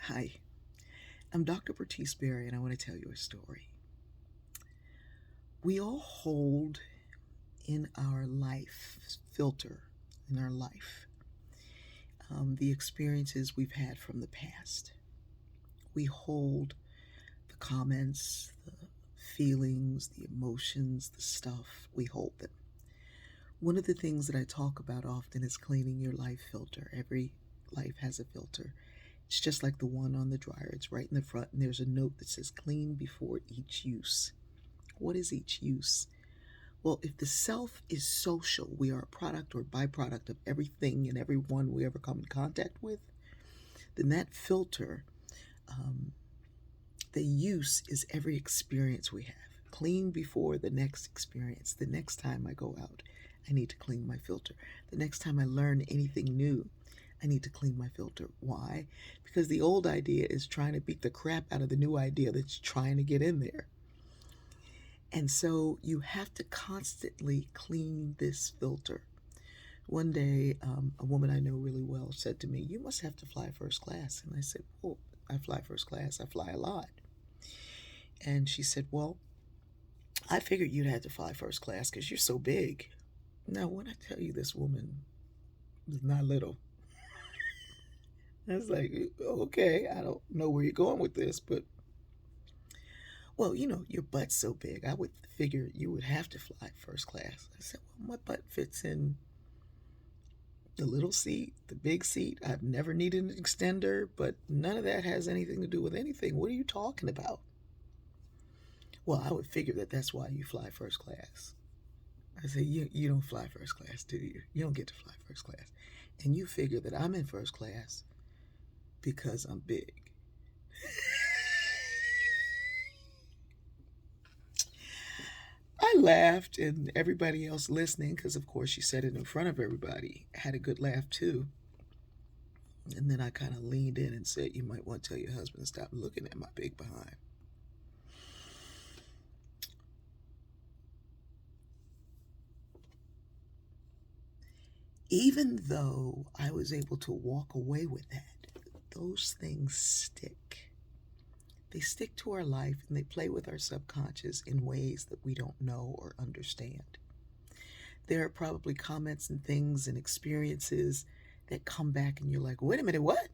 Hi, I'm Dr. Bertice Berry, and I want to tell you a story. We all hold in our life, filter in our life, the experiences we've had from the past. We hold the comments, the feelings, the emotions, the stuff, we hold them. One of the things that I talk about often is cleaning your life filter. Every life has a filter. It's just like the one on the dryer. It's right in the front, and there's a note that says clean before each use. What is each use? Well, if the self is social, we are a product or byproduct of everything and everyone we ever come in contact with, then that filter, um, the use is every experience we have. Clean before the next experience. The next time I go out, I need to clean my filter. The next time I learn anything new, I need to clean my filter. Why? Because the old idea is trying to beat the crap out of the new idea that's trying to get in there. And so you have to constantly clean this filter. One day, a woman I know really well said to me, "You must have to fly first class." And I said, "Well, I fly first class. I fly a lot." And she said, "Well, I figured you'd have to fly first class because you're so big." Now, when I tell you this woman is not little, I was like, "Okay, I don't know where you're going with this, but well, your butt's so big. I would figure you would have to fly first class." I said, "Well, my butt fits in the little seat, the big seat. I've never needed an extender, but none of that has anything to do with anything. What are you talking about?" "Well, I would figure that that's why you fly first class." I said, you don't fly first class, do you? You don't get to fly first class. And you figure that I'm in first class because I'm big." I laughed, and everybody else listening, because of course she said it in front of everybody, had a good laugh too. And then I kind of leaned in and said, "You might want to tell your husband to stop looking at my big behind." Even though I was able to walk away with that, those things stick. They stick to our life and they play with our subconscious in ways that we don't know or understand. There are probably comments and things and experiences that come back and you're like, "Wait a minute, what?"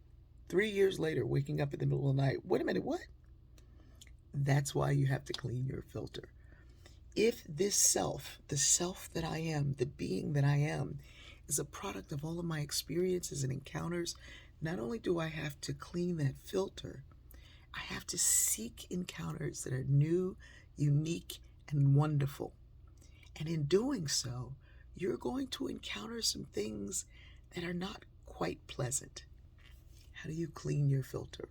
3 years later, waking up in the middle of the night, "Wait a minute, what?" That's why you have to clean your filter. If this self, the self that I am, the being that I am, is a product of all of my experiences and encounters, not only do I have to clean that filter, I have to seek encounters that are new, unique, and wonderful. And in doing so, you're going to encounter some things that are not quite pleasant. How do you clean your filter?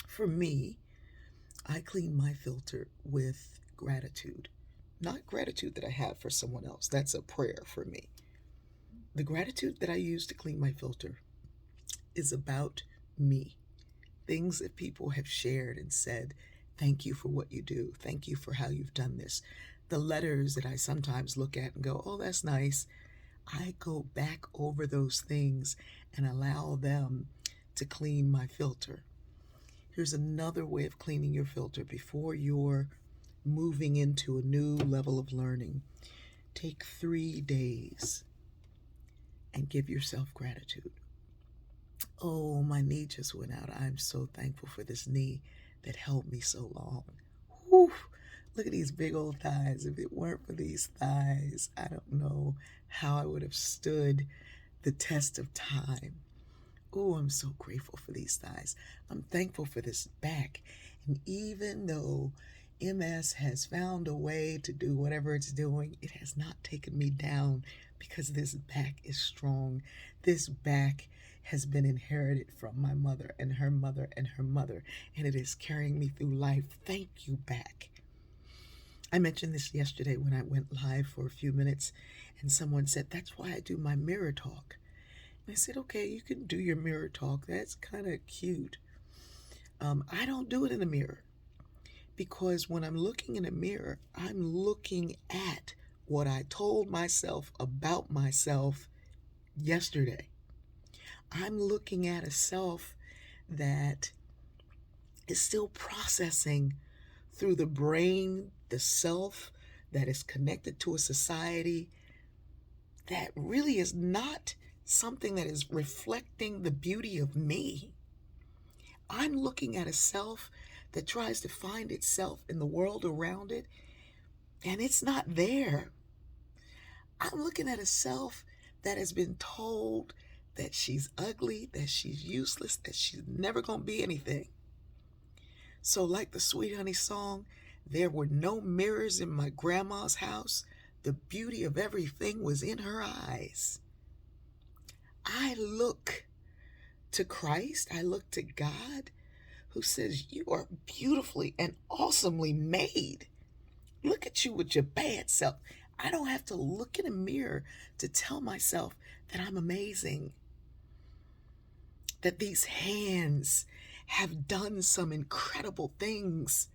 For me, I clean my filter with gratitude. Not gratitude that I have for someone else. That's a prayer for me. The gratitude that I use to clean my filter is about me. Things that people have shared and said, "Thank you for what you do. Thank you for how you've done this." The letters that I sometimes look at and go, "Oh, that's nice." I go back over those things and allow them to clean my filter. Here's another way of cleaning your filter before you're moving into a new level of learning. Take 3 days and give yourself gratitude. "Oh, my knee just went out. I'm so thankful for this knee that held me so long. Whew, look at these big old thighs. If it weren't for these thighs, I don't know how I would have stood the test of time. Oh, I'm so grateful for these thighs. I'm thankful for this back. And even though MS has found a way to do whatever it's doing, it has not taken me down because this back is strong. This back has been inherited from my mother and her mother and her mother, and it is carrying me through life. Thank you, back." I mentioned this yesterday when I went live for a few minutes, and someone said, "That's why I do my mirror talk." I said, "Okay, you can do your mirror talk. That's kind of cute." I don't do it in the mirror because when I'm looking in a mirror, I'm looking at what I told myself about myself yesterday. I'm looking at a self that is still processing through the brain, the self that is connected to a society that really is not something that is reflecting the beauty of me. I'm looking at a self that tries to find itself in the world around it, and it's not there. I'm looking at a self that has been told that she's ugly, that she's useless, that she's never going to be anything. So, like the Sweet Honey song, there were no mirrors in my grandma's house. The beauty of everything was in her eyes. I look to Christ, I look to God, who says, you are beautifully and awesomely made. Look at you with your bad self. I don't have to look in a mirror to tell myself that I'm amazing, that these hands have done some incredible things,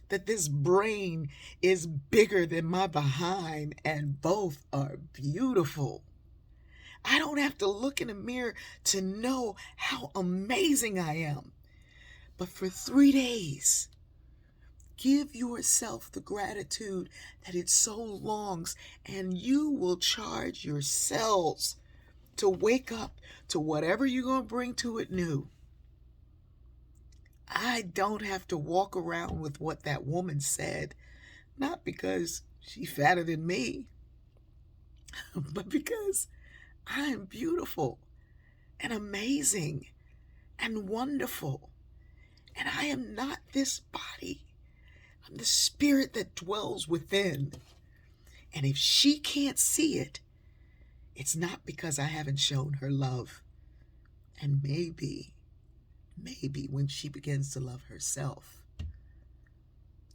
that this brain is bigger than my behind, and both are beautiful. I don't have to look in a mirror to know how amazing I am. But for 3 days, give yourself the gratitude that it so longs, and you will charge your cells to wake up to whatever you're going to bring to it new. I don't have to walk around with what that woman said, not because she's fatter than me, but because I'm beautiful and amazing and wonderful. And I am not this body. I'm the spirit that dwells within. And if she can't see it, it's not because I haven't shown her love. And maybe when she begins to love herself,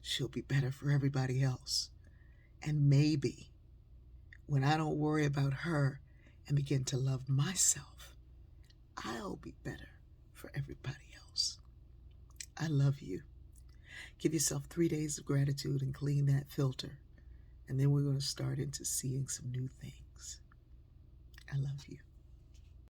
she'll be better for everybody else. And maybe when I don't worry about her and begin to love myself, I'll be better for everybody else. I love you. Give yourself 3 days of gratitude and clean that filter. And then we're going to start into seeing some new things. I love you.